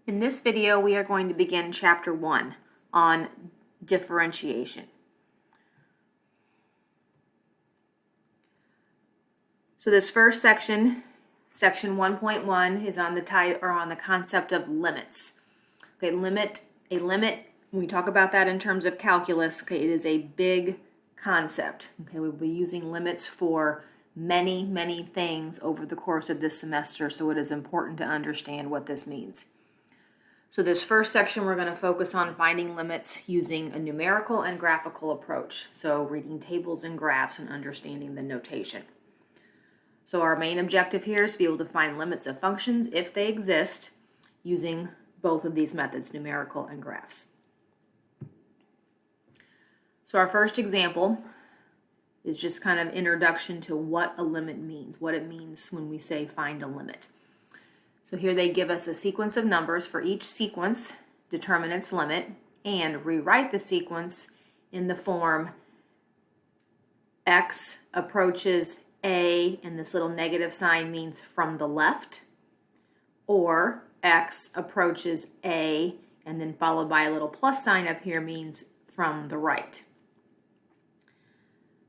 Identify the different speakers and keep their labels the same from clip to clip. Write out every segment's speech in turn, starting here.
Speaker 1: In this video, we are going to begin Chapter 1 on differentiation. So this first section, section 1.1, is on the concept of limits. Okay, a limit, when we talk about that in terms of calculus, okay, it is a big concept. Okay, we'll be using limits for many things over the course of this semester, so it is important to understand what this means. So this first section, we're going to focus on finding limits using a numerical and graphical approach. So reading tables and graphs and understanding the notation. So our main objective here is to be able to find limits of functions if they exist using both of these methods, numerical and graphs. So our first example is just kind of introduction to what a limit means, what it means when we say find a limit. So here they give us a sequence of numbers. For each sequence, determine its limit and rewrite the sequence in the form x approaches a, and this little negative sign means from the left, or x approaches a, and then followed by a little plus sign up here means from the right.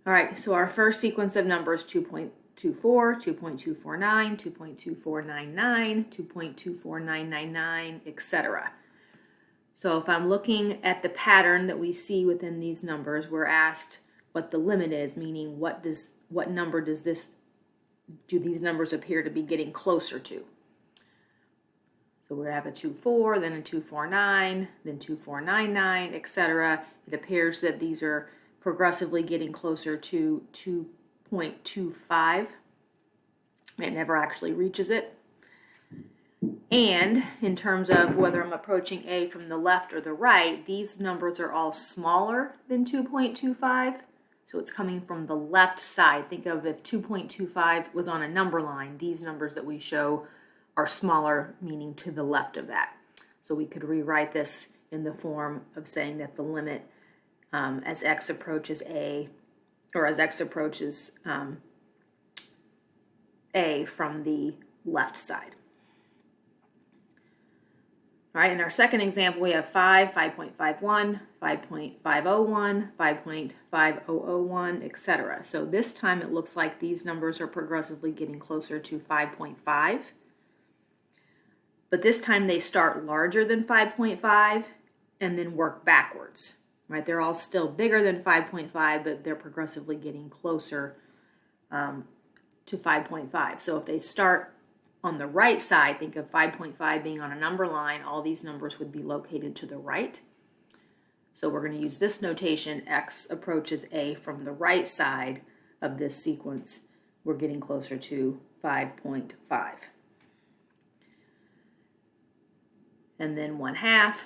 Speaker 1: All right, so our first sequence of numbers, 2.24, 2.249, 2.2499, 2.24999, etc. So if I'm looking at the pattern that we see within these numbers, we're asked what the limit is, meaning what number do these numbers appear to be getting closer to? So we have a 24, then a 249, then 2499, etc. It appears that these are progressively getting closer to 2.25. It never actually reaches it. And in terms of whether I'm approaching A from the left or the right, these numbers are all smaller than 2.25. So it's coming from the left side. Think of if 2.25 was on a number line, these numbers that we show are smaller, meaning to the left of that. So we could rewrite this in the form of saying that the limit as x approaches A, or as x approaches A from the left side. All right, in our second example, we have 5, 5.51, 5.501, 5.5001, etc. So this time it looks like these numbers are progressively getting closer to 5.5. But this time they start larger than 5.5 and then work backwards. Right? They're all still bigger than 5.5, but they're progressively getting closer to 5.5. So if they start on the right side, think of 5.5 being on a number line, all these numbers would be located to the right. So we're going to use this notation, x approaches A from the right side of this sequence. We're getting closer to 5.5. And then 1/2,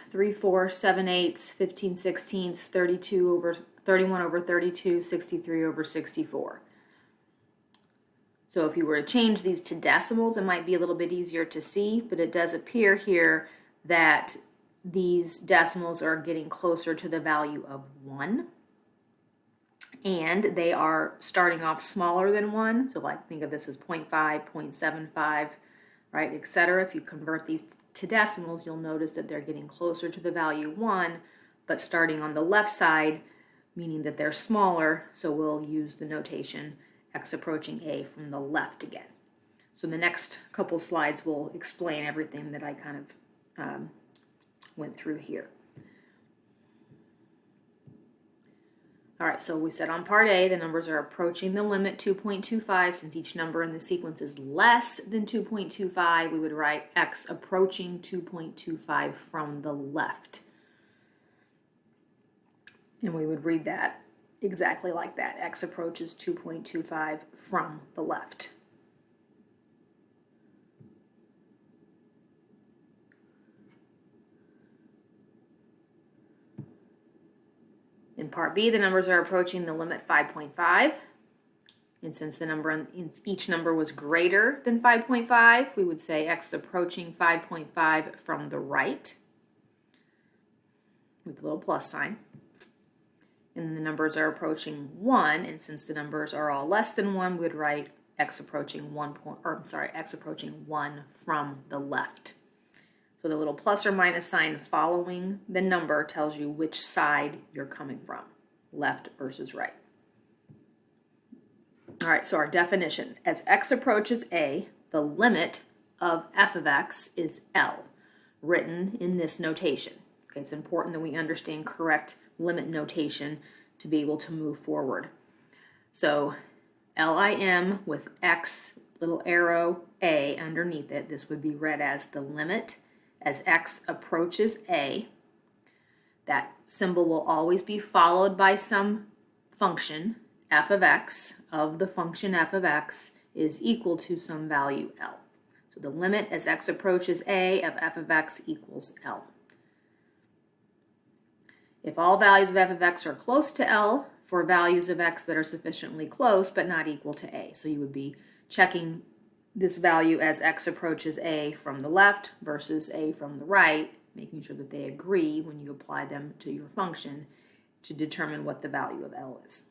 Speaker 1: 3/4, 7/8, 15/16, 31 over 32, 63 over 64. So if you were to change these to decimals, it might be a little bit easier to see, but it does appear here that these decimals are getting closer to the value of 1. And they are starting off smaller than 1. So like think of this as 0.5, 0.75, right, etc. If you convert these to decimals, you'll notice that they're getting closer to the value 1, but starting on the left side, meaning that they're smaller, so we'll use the notation x approaching A from the left again. So the next couple slides will explain everything that I kind of went through here. All right, so we said on part A, the numbers are approaching the limit 2.25. Since each number in the sequence is less than 2.25, we would write x approaching 2.25 from the left. And we would read that exactly like that. X approaches 2.25 from the left. In part B, the numbers are approaching the limit 5.5. And since the number in each number was greater than 5.5, we would say x approaching 5.5 from the right with a little plus sign. And the numbers are approaching 1, and since the numbers are all less than 1, we would write x approaching 1 from the left. So the little plus or minus sign following the number tells you which side you're coming from, left versus right. All right, so our definition. As x approaches a, the limit of f of x is L, written in this notation. Okay, it's important that we understand correct limit notation to be able to move forward. So LIM with x, little arrow a underneath it, this would be read as the limit as x approaches a. That symbol will always be followed by some function, f of x, of the function f of x is equal to some value L. So the limit as x approaches a of f of x equals L. If all values of f of x are close to L, for values of x that are sufficiently close but not equal to a. So you would be checking this value as x approaches a from the left versus a from the right, making sure that they agree when you apply them to your function to determine what the value of L is.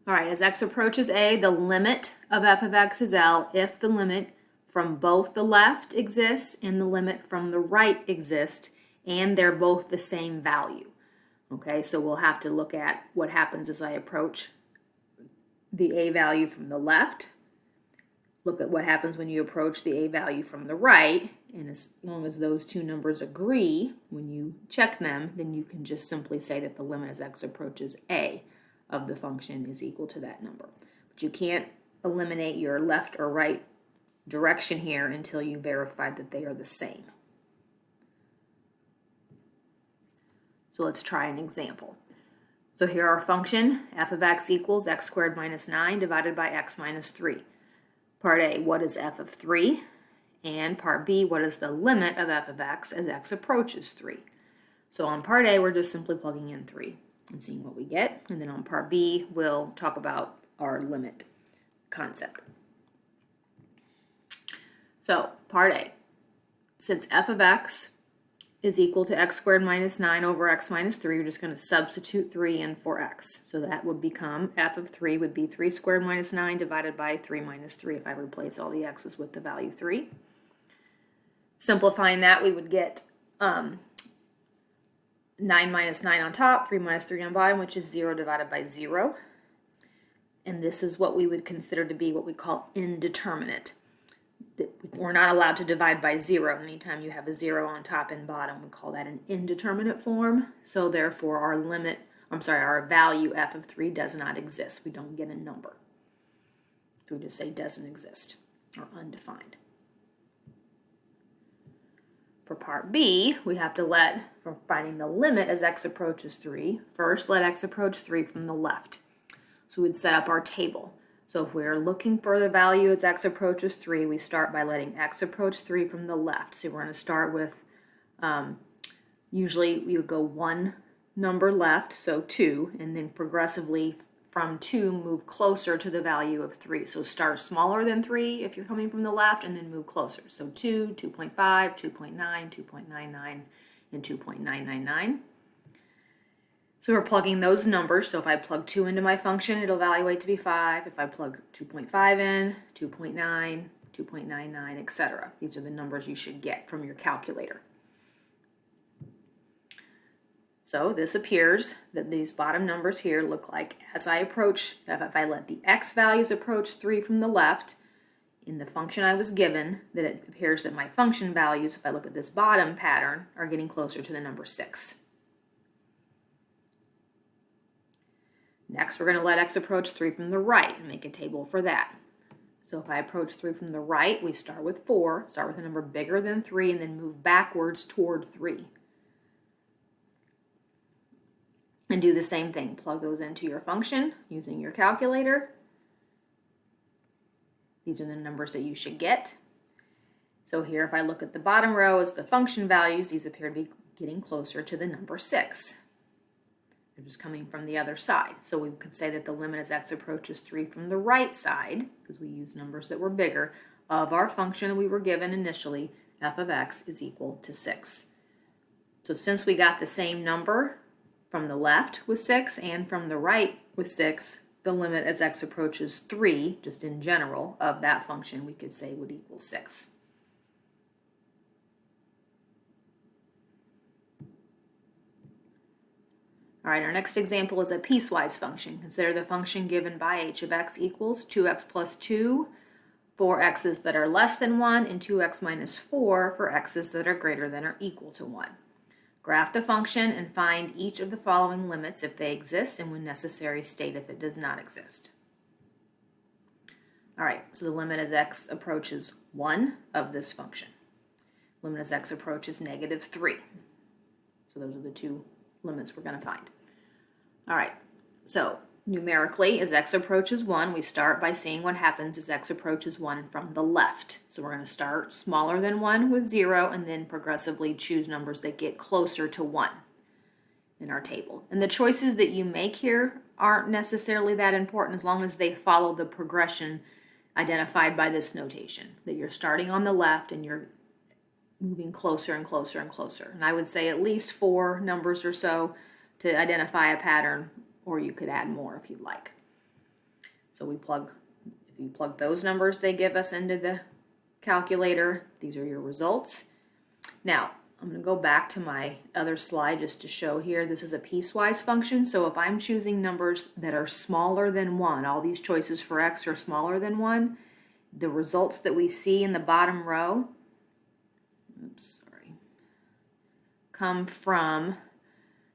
Speaker 1: All right, as x approaches a, the limit of f of x is L if the limit from both the left exists and the limit from the right exists, and they're both the same value. Okay, so we'll have to look at what happens as I approach the a value from the left. Look at what happens when you approach the a value from the right, and as long as those two numbers agree, when you check them, then you can just simply say that the limit as x approaches a of the function is equal to that number. But you can't eliminate your left or right direction here until you verify that they are the same. So let's try an example. So here our function, f of x equals x squared minus 9 divided by x minus 3. Part A, what is f of 3? And part B, what is the limit of f of x as x approaches 3? So on part A, we're just simply plugging in 3 and seeing what we get. And then on part B, we'll talk about our limit concept. So part A, since f of x is equal to x squared minus 9 over x minus 3, we're just going to substitute 3 in for x. So that would become, f of 3 would be 3 squared minus 9 divided by 3 minus 3 if I replace all the x's with the value 3. Simplifying that, we would get 9 minus 9 on top, 3 minus 3 on bottom, which is 0 divided by 0. And this is what we would consider to be what we call indeterminate. We're not allowed to divide by 0. Anytime you have a 0 on top and bottom, we call that an indeterminate form. So therefore our value f of 3 does not exist. We don't get a number. So we just say doesn't exist or undefined. For part B, we have to for finding the limit as x approaches 3, first let x approach 3 from the left. So we'd set up our table. So if we're looking for the value as x approaches 3, we start by letting x approach 3 from the left. So we're going to start with, usually we would go one number left, so 2, and then progressively from 2 move closer to the value of 3. So start smaller than 3 if you're coming from the left, and then move closer. So 2, 2.5, 2.9, 2.99, and 2.999. So we're plugging those numbers. So if I plug 2 into my function, it'll evaluate to be 5. If I plug 2.5 in, 2.9, 2.99, etc. These are the numbers you should get from your calculator. So this appears that these bottom numbers here look like as I approach, if I let the x values approach 3 from the left in the function I was given, that it appears that my function values, if I look at this bottom pattern, are getting closer to the number 6. Next, we're going to let x approach 3 from the right and make a table for that. So if I approach 3 from the right, we start with 4, start with a number bigger than 3, and then move backwards toward 3. And do the same thing. Plug those into your function using your calculator. These are the numbers that you should get. So here, if I look at the bottom row as the function values, these appear to be getting closer to the number 6. They're just coming from the other side. So we could say that the limit as x approaches 3 from the right side, because we use numbers that were bigger, of our function that we were given initially, f of x is equal to 6. So since we got the same number from the left with 6 and from the right with 6, the limit as x approaches 3, just in general, of that function, we could say would equal 6. All right, our next example is a piecewise function. Consider the function given by h of x equals 2x plus 2 for x's that are less than 1 and 2x minus 4 for x's that are greater than or equal to 1. Graph the function and find each of the following limits if they exist, and when necessary state if it does not exist. All right, so the limit as x approaches 1 of this function. Limit as x approaches negative 3. So those are the two limits we're going to find. All right, so numerically, as x approaches 1, we start by seeing what happens as x approaches 1 from the left. So we're going to start smaller than 1 with 0 and then progressively choose numbers that get closer to 1 in our table. And the choices that you make here aren't necessarily that important as long as they follow the progression identified by this notation, that you're starting on the left and you're moving closer and closer and closer. And I would say at least 4 numbers or so to identify a pattern, or you could add more if you'd like. So if you plug those numbers they give us into the calculator, these are your results. Now, I'm going to go back to my other slide just to show here, this is a piecewise function. So if I'm choosing numbers that are smaller than 1, all these choices for x are smaller than 1, the results that we see in the bottom row, come from,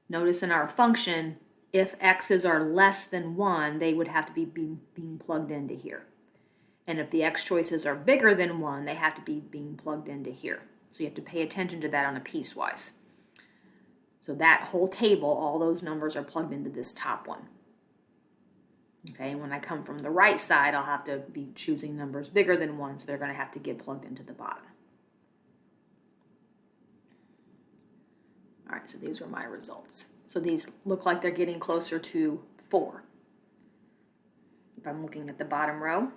Speaker 1: notice in our function, if x's are less than 1, they would have to be being plugged into here. And if the x choices are bigger than 1, they have to be being plugged into here. So you have to pay attention to that on a piecewise. So that whole table, all those numbers are plugged into this top one. Okay, and when I come from the right side, I'll have to be choosing numbers bigger than 1, so they're going to have to get plugged into the bottom. All right, so these are my results. So these look like they're getting closer to 4. If I'm looking at the bottom row.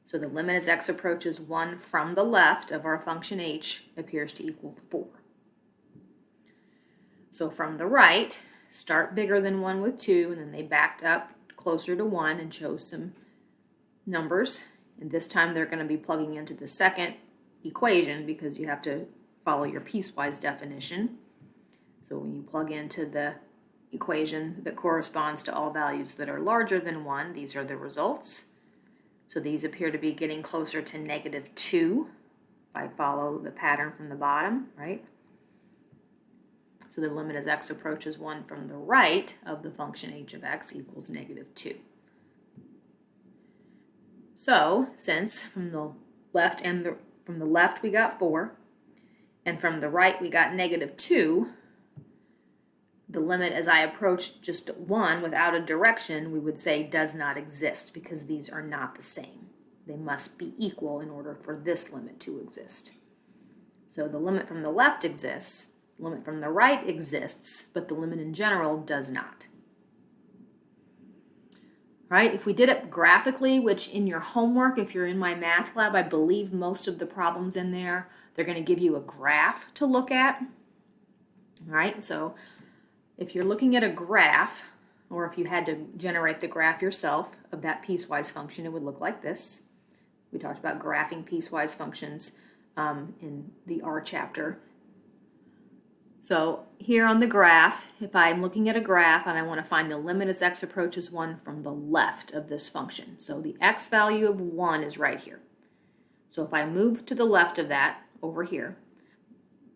Speaker 1: So the limit as x approaches 1 from the left of our function h appears to equal 4. So from the right, start bigger than 1 with 2, and then they backed up closer to 1 and chose some numbers. And this time they're going to be plugging into the second equation because you have to follow your piecewise definition. So when you plug into the equation that corresponds to all values that are larger than 1, these are the results. So these appear to be getting closer to negative 2 if I follow the pattern from the bottom, right? So the limit as x approaches 1 from the right of the function h of x equals negative 2. So since from the left we got 4, and from the right we got negative 2, the limit as I approach just 1 without a direction, we would say does not exist because these are not the same. They must be equal in order for this limit to exist. So the limit from the left exists, the limit from the right exists, but the limit in general does not. Right? If we did it graphically, which in your homework, if you're in my math lab, I believe most of the problems in there, they're going to give you a graph to look at. All right, so if you're looking at a graph, or if you had to generate the graph yourself of that piecewise function, it would look like this. We talked about graphing piecewise functions in the R chapter. So here on the graph, if I'm looking at a graph and I want to find the limit as x approaches 1 from the left of this function. So the x value of 1 is right here. So if I move to the left of that, over here,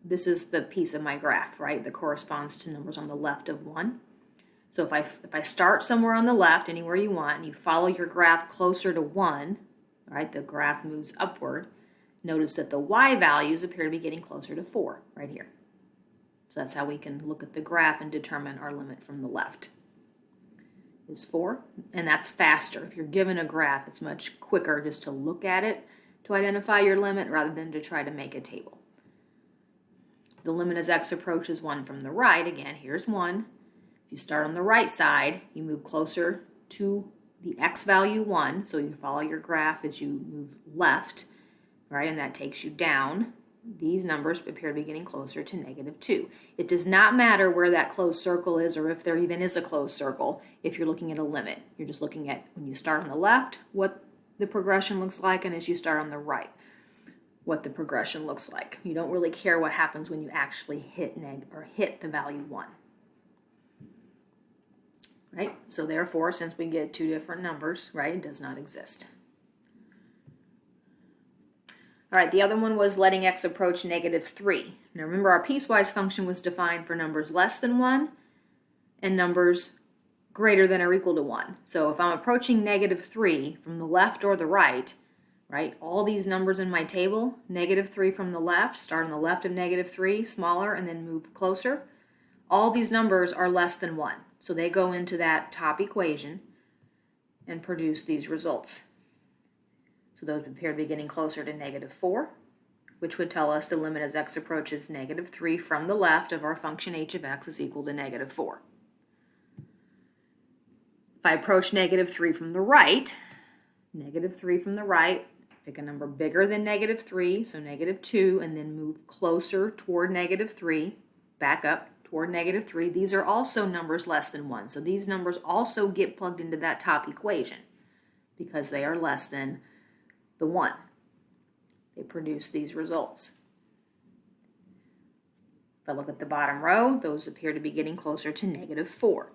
Speaker 1: this is the piece of my graph, right, that corresponds to numbers on the left of 1. So if I start somewhere on the left, anywhere you want, and you follow your graph closer to 1, right, the graph moves upward, notice that the y values appear to be getting closer to 4 right here. So that's how we can look at the graph and determine our limit from the left. Is 4, and that's faster. If you're given a graph, it's much quicker just to look at it to identify your limit rather than to try to make a table. The limit as x approaches 1 from the right, again, here's 1. If you start on the right side, you move closer to the x value 1, so you follow your graph as you move left, right, and that takes you down. these numbers appear to be getting closer to -2. It does not matter where that closed circle is or if there even is a closed circle if you're looking at a limit. You're just looking at when you start on the left, what the progression looks like, and as you start on the right, what the progression looks like. You don't really care what happens when you actually hit the value 1. Right? So therefore, since we get two different numbers, right, it does not exist. All right, the other one was letting x approach -3. Now remember, our piecewise function was defined for numbers less than 1 and numbers greater than or equal to 1. So if I'm approaching -3 from the left or the right, all these numbers in my table, -3 from the left, start on the left of -3, smaller, and then move closer. All these numbers are less than 1. So they go into that top equation and produce these results. So those appear to be getting closer to -4, which would tell us the limit as x approaches -3 from the left of our function h of x is equal to -4. If I approach -3 from the right, pick a number bigger than -3, so -2, and then move closer toward -3, back up toward -3. These are also numbers less than 1. So these numbers also get plugged into that top equation because they are less than the 1. They produce these results. If I look at the bottom row, those appear to be getting closer to -4.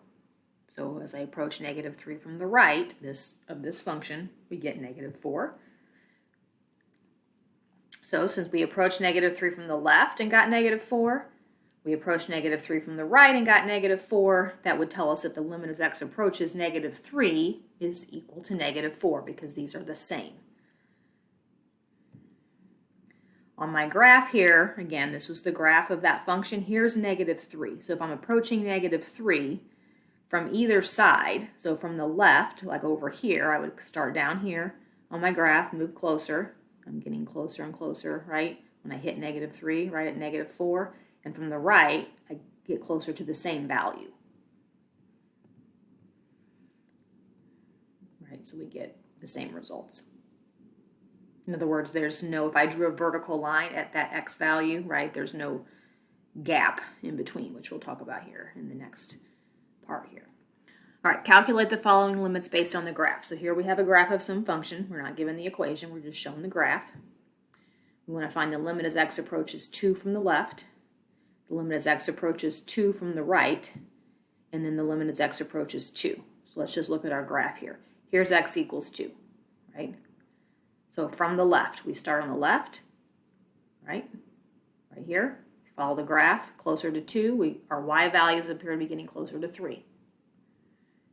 Speaker 1: So as I approach -3 from the right, of this function, we get -4. So since we approached -3 from the left and got -4, we approached -3 from the right and got -4, that would tell us that the limit as x approaches -3 is equal to -4 because these are the same. On my graph here, again, this was the graph of that function, here's -3. So if I'm approaching -3 from either side, so from the left, like over here, I would start down here on my graph, move closer. I'm getting closer and closer, right? When I hit -3, right at -4. And from the right, I get closer to the same value. Right, so we get the same results. In other words, if I drew a vertical line at that x value, right, there's no gap in between, which we'll talk about here in the next part here. All right, calculate the following limits based on the graph. So here we have a graph of some function. We're not given the equation, we're just showing the graph. We want to find the limit as x approaches 2 from the left, the limit as x approaches 2 from the right, and then the limit as x approaches 2. So let's just look at our graph here. Here's x equals 2, right? So from the left, we start on the left, right here. Follow the graph, closer to 2, our y values appear to be getting closer to 3.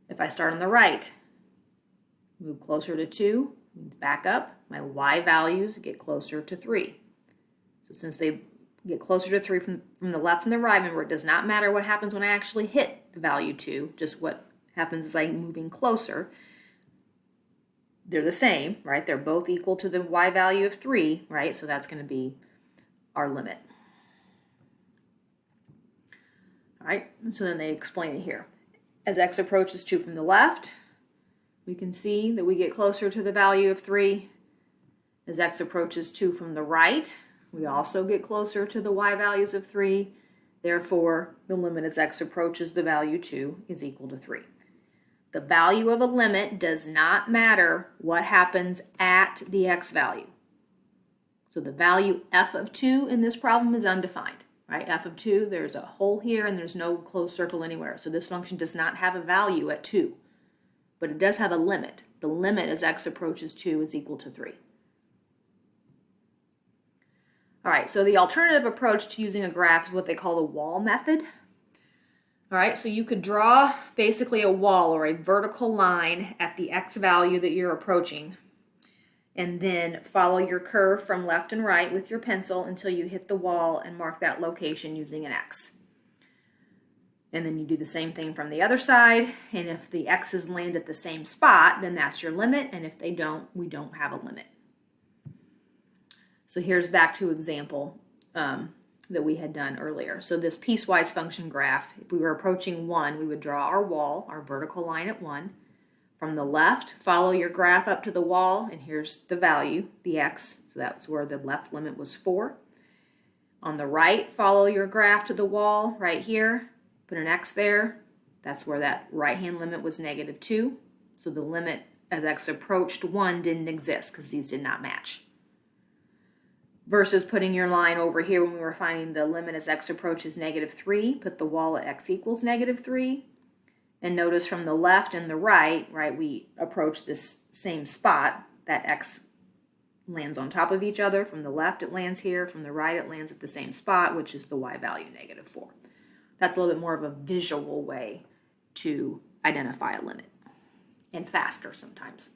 Speaker 1: If I start on the right, move closer to 2, back up, my y values get closer to 3. So since they get closer to 3 from the left and the right, remember it does not matter what happens when I actually hit the value 2, just what happens is I'm moving closer. They're the same, right? They're both equal to the y value of 3, right? So that's going to be our limit. All right, so then they explain it here. As x approaches 2 from the left, we can see that we get closer to the value of 3. As x approaches 2 from the right, we also get closer to the y values of 3. Therefore, the limit as x approaches the value 2 is equal to 3. The value of a limit does not matter what happens at the x value. So the value f of 2 in this problem is undefined, right? F of 2, there's a hole here and there's no closed circle anywhere. So this function does not have a value at 2, but it does have a limit. The limit as x approaches 2 is equal to 3. All right, so the alternative approach to using a graph is what they call the wall method. All right, so you could draw basically a wall or a vertical line at the x value that you're approaching, and then follow your curve from left and right with your pencil until you hit the wall and mark that location using an X. And then you do the same thing from the other side, and if the X's land at the same spot, then that's your limit, and if they don't, we don't have a limit. So here's back to example that we had done earlier. So this piecewise function graph, if we were approaching 1, we would draw our wall, our vertical line at 1. From the left, follow your graph up to the wall, and here's the value, the x, so that's where the left limit was 4. On the right, follow your graph to the wall right here, put an X there. That's where that right-hand limit was -2. So the limit as X approached 1 didn't exist because these did not match. Versus putting your line over here when we were finding the limit as X approaches -3, put the wall at X equals -3. And notice from the left and the right, we approach this same spot. That X lands on top of each other. From the left it lands here, from the right it lands at the same spot, which is the Y value -4. That's a little bit more of a visual way to identify a limit, and faster sometimes.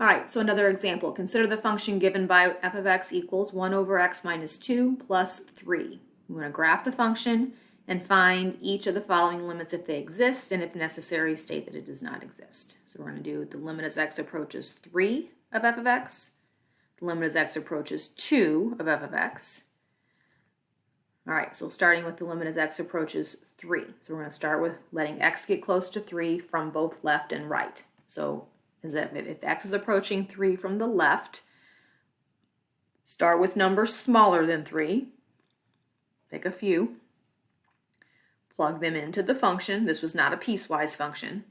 Speaker 1: All right, so another example. Consider the function given by f of x equals 1 over x minus 2 plus 3. We want to graph the function and find each of the following limits if they exist, and if necessary, state that it does not exist. So we're going to do the limit as x approaches 3 of f of x, the limit as x approaches 2 of f of x. All right, so starting with the limit as x approaches 3. So we're going to start with letting x get close to 3 from both left and right. So if x is approaching 3 from the left, start with numbers smaller than 3. Pick a few. Plug them into the function. This was not a piecewise function,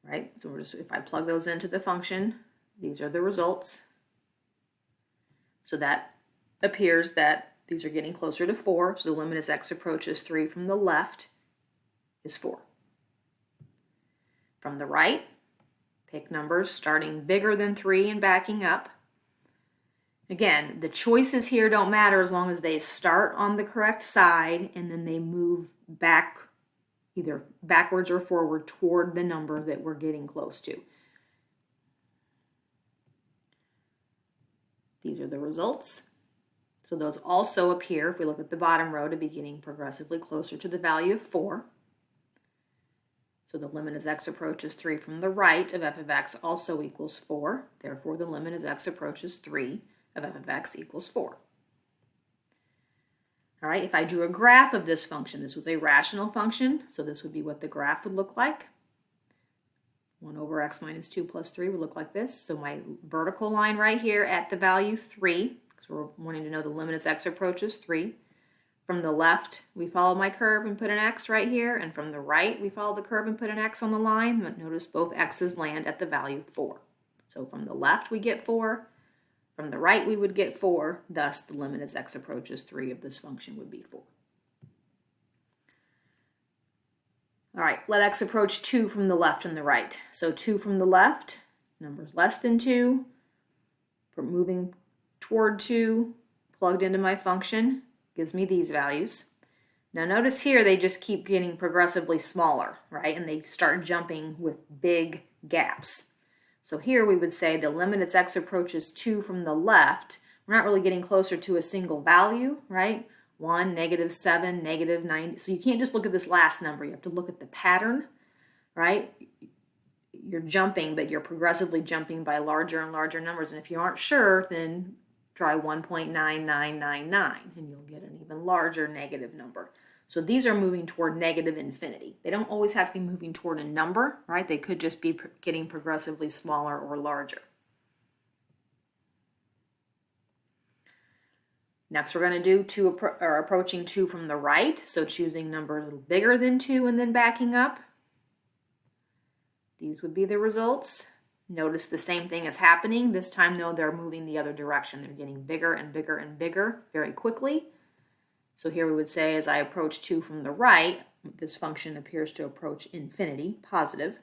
Speaker 1: right? So if I plug those into the function, these are the results. So that appears that these are getting closer to 4. So the limit as x approaches 3 from the left is 4. From the right, pick numbers starting bigger than 3 and backing up. Again, the choices here don't matter as long as they start on the correct side and then they move back, either backwards or forward toward the number that we're getting close to. These are the results. So those also appear, if we look at the bottom row, to be getting progressively closer to the value of 4. So the limit as x approaches 3 from the right of f of x also equals 4. Therefore, the limit as x approaches 3 of f of x equals 4. All right, if I drew a graph of this function, this was a rational function, so this would be what the graph would look like. 1 over x minus 2 plus 3 would look like this. So my vertical line right here at the value 3, because we're wanting to know the limit as x approaches 3. From the left, we follow my curve and put an x right here, and from the right, we follow the curve and put an x on the line. But notice both x's land at the value 4. So from the left, we get 4. From the right, we would get 4. Thus, the limit as x approaches 3 of this function would be 4. All right, let x approach 2 from the left and the right. So 2 from the left, numbers less than 2. For moving toward 2, plugged into my function, gives me these values. Now notice here they just keep getting progressively smaller, right? And they start jumping with big gaps. So here we would say the limit as x approaches 2 from the left, we're not really getting closer to a single value, right? 1, -7, -9. So you can't just look at this last number. You have to look at the pattern, right? You're jumping, but you're progressively jumping by larger and larger numbers. And if you aren't sure, then try 1.9999 and you'll get an even larger negative number. So these are moving toward negative infinity. They don't always have to be moving toward a number, right? They could just be getting progressively smaller or larger. Next, we're going to do approaching 2 from the right. So choosing numbers a little bigger than 2 and then backing up. These would be the results. Notice the same thing is happening. This time, though, they're moving the other direction. They're getting bigger and bigger and bigger very quickly. So here we would say as I approach 2 from the right, this function appears to approach infinity, positive.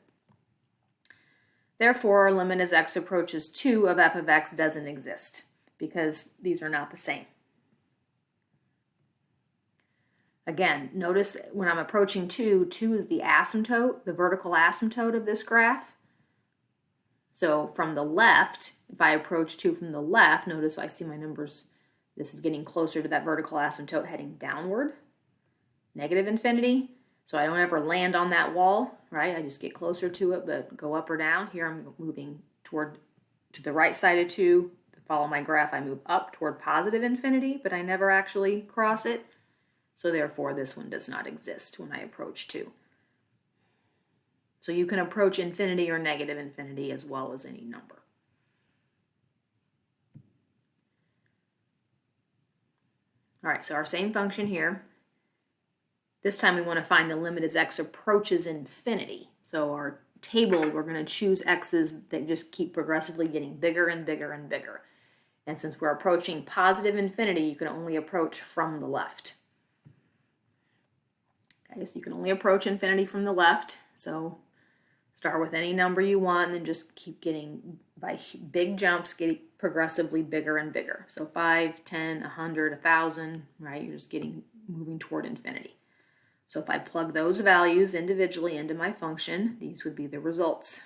Speaker 1: Therefore, our limit as x approaches 2 of f of x doesn't exist because these are not the same. Again, notice when I'm approaching 2, 2 is the asymptote, the vertical asymptote of this graph. So from the left, if I approach 2 from the left, notice I see my numbers. This is getting closer to that vertical asymptote heading downward, negative infinity. So I don't ever land on that wall, right? I just get closer to it, but go up or down. Here I'm moving to the right side of 2. To follow my graph, I move up toward positive infinity, but I never actually cross it. So therefore, this one does not exist when I approach 2. So you can approach infinity or negative infinity as well as any number. All right, so our same function here. This time we want to find the limit as x approaches infinity. So our table, we're going to choose x's that just keep progressively getting bigger and bigger and bigger. And since we're approaching positive infinity, you can only approach from the left. Okay, so you can only approach infinity from the left. So start with any number you want and then just keep getting, by big jumps, getting progressively bigger and bigger. So 5, 10, 100, 1,000, right? You're just moving toward infinity. So if I plug those values individually into my function, these would be the results.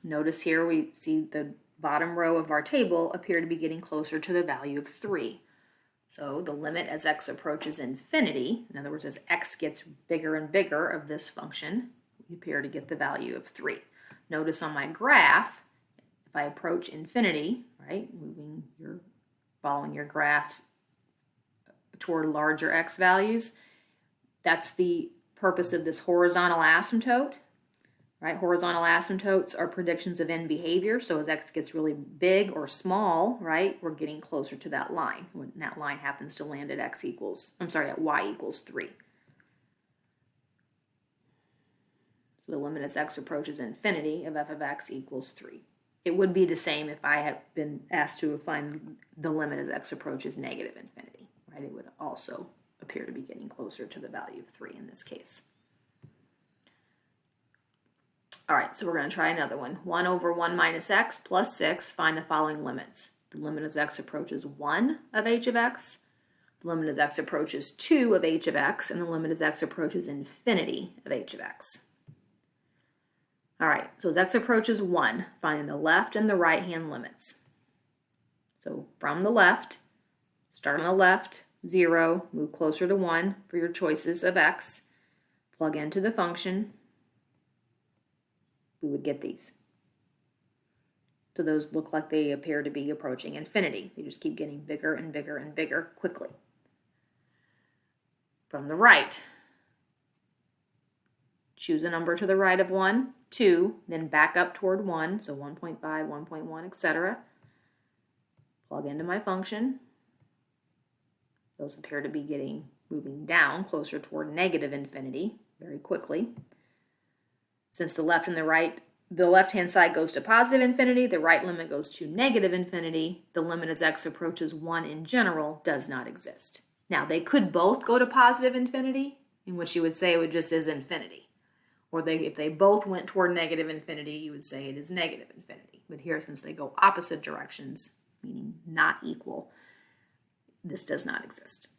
Speaker 1: Notice here we see the bottom row of our table appear to be getting closer to the value of 3. So the limit as x approaches infinity, in other words, as x gets bigger and bigger of this function, we appear to get the value of 3. Notice on my graph, if I approach infinity, right, following your graph toward larger x values, that's the purpose of this horizontal asymptote, right? Horizontal asymptotes are predictions of end behavior. So as x gets really big or small, right, we're getting closer to that line when that line happens to land at at y equals 3. So the limit as x approaches infinity of f of x equals 3. It would be the same if I had been asked to find the limit as x approaches negative infinity, right? It would also appear to be getting closer to the value of 3 in this case. All right, so we're going to try another one. 1 over 1 minus x plus 6, find the following limits. The limit as x approaches 1 of h of x, the limit as x approaches 2 of h of x, and the limit as x approaches infinity of h of x. All right, so as x approaches 1, find the left and the right-hand limits. So from the left, start on the left, 0, move closer to 1 for your choices of x, plug into the function, we would get these. So those look like they appear to be approaching infinity. They just keep getting bigger and bigger and bigger quickly. From the right, choose a number to the right of 1, 2, then back up toward 1, so 1.5, 1.1, etc. Plug into my function. Those appear to be moving down closer toward negative infinity very quickly. Since the left and the right, the left-hand side goes to positive infinity, the right limit goes to negative infinity, the limit as x approaches 1 in general does not exist. Now, they could both go to positive infinity, in which you would say it just is infinity. Or if they both went toward negative infinity, you would say it is negative infinity. But here, since they go opposite directions, meaning not equal, this does not exist.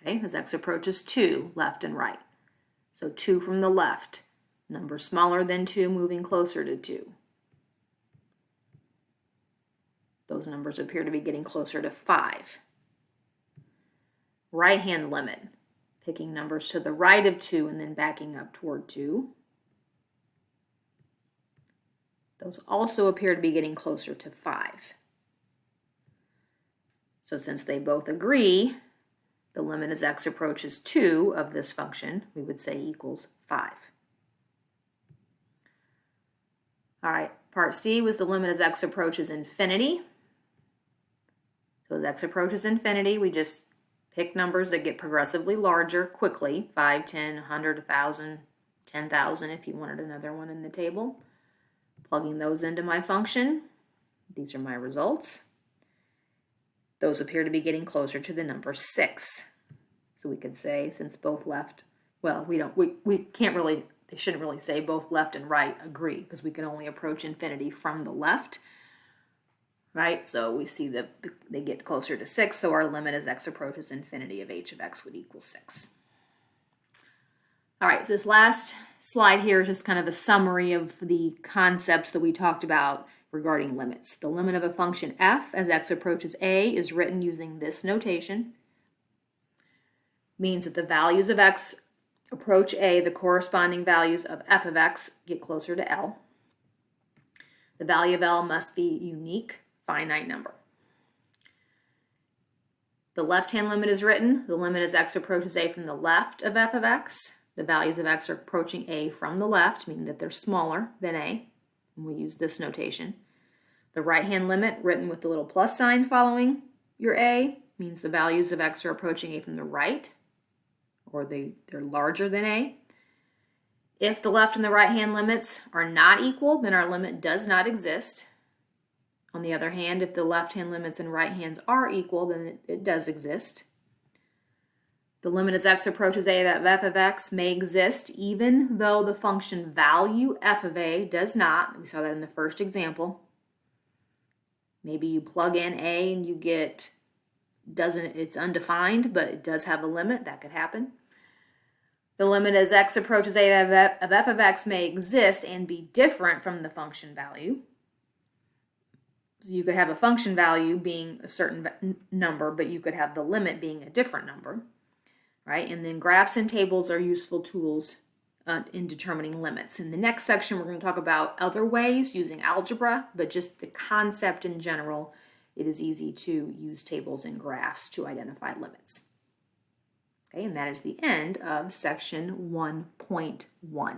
Speaker 1: Okay, as x approaches 2, left and right. So 2 from the left, number smaller than 2 moving closer to 2. Those numbers appear to be getting closer to 5. Right-hand limit, picking numbers to the right of 2 and then backing up toward 2. Those also appear to be getting closer to 5. So since they both agree, the limit as x approaches 2 of this function, we would say equals 5. All right, part C was the limit as x approaches infinity. So as x approaches infinity, we just pick numbers that get progressively larger quickly, 5, 10, 100, 1,000, 10,000 if you wanted another one in the table. Plugging those into my function, these are my results. Those appear to be getting closer to the number 6. So we could say, since both left, well, we can't really, they shouldn't really say both left and right agree, because we can only approach infinity from the left, right? So we see that they get closer to 6, so our limit as x approaches infinity of h of x would equal 6. All right, so this last slide here is just kind of a summary of the concepts that we talked about regarding limits. The limit of a function f as x approaches a is written using this notation. Means that the values of x approach a, the corresponding values of f of x get closer to L. The value of L must be unique, finite number. The left-hand limit is written. The limit as x approaches a from the left of f of x. The values of x are approaching a from the left, meaning that they're smaller than a. And we use this notation. The right-hand limit, written with the little plus sign following your a, means the values of x are approaching a from the right, or they're larger than a. If the left and the right-hand limits are not equal, then our limit does not exist. On the other hand, if the left-hand limits and right-hands are equal, then it does exist. The limit as x approaches a of f of x may exist even though the function value f of a does not. We saw that in the first example. Maybe you plug in a and you get, it's undefined, but it does have a limit. That could happen. The limit as x approaches a of f of x may exist and be different from the function value. So you could have a function value being a certain number, but you could have the limit being a different number, right? And then graphs and tables are useful tools in determining limits. In the next section, we're going to talk about other ways using algebra, but just the concept in general, it is easy to use tables and graphs to identify limits. Okay, and that is the end of section 1.1.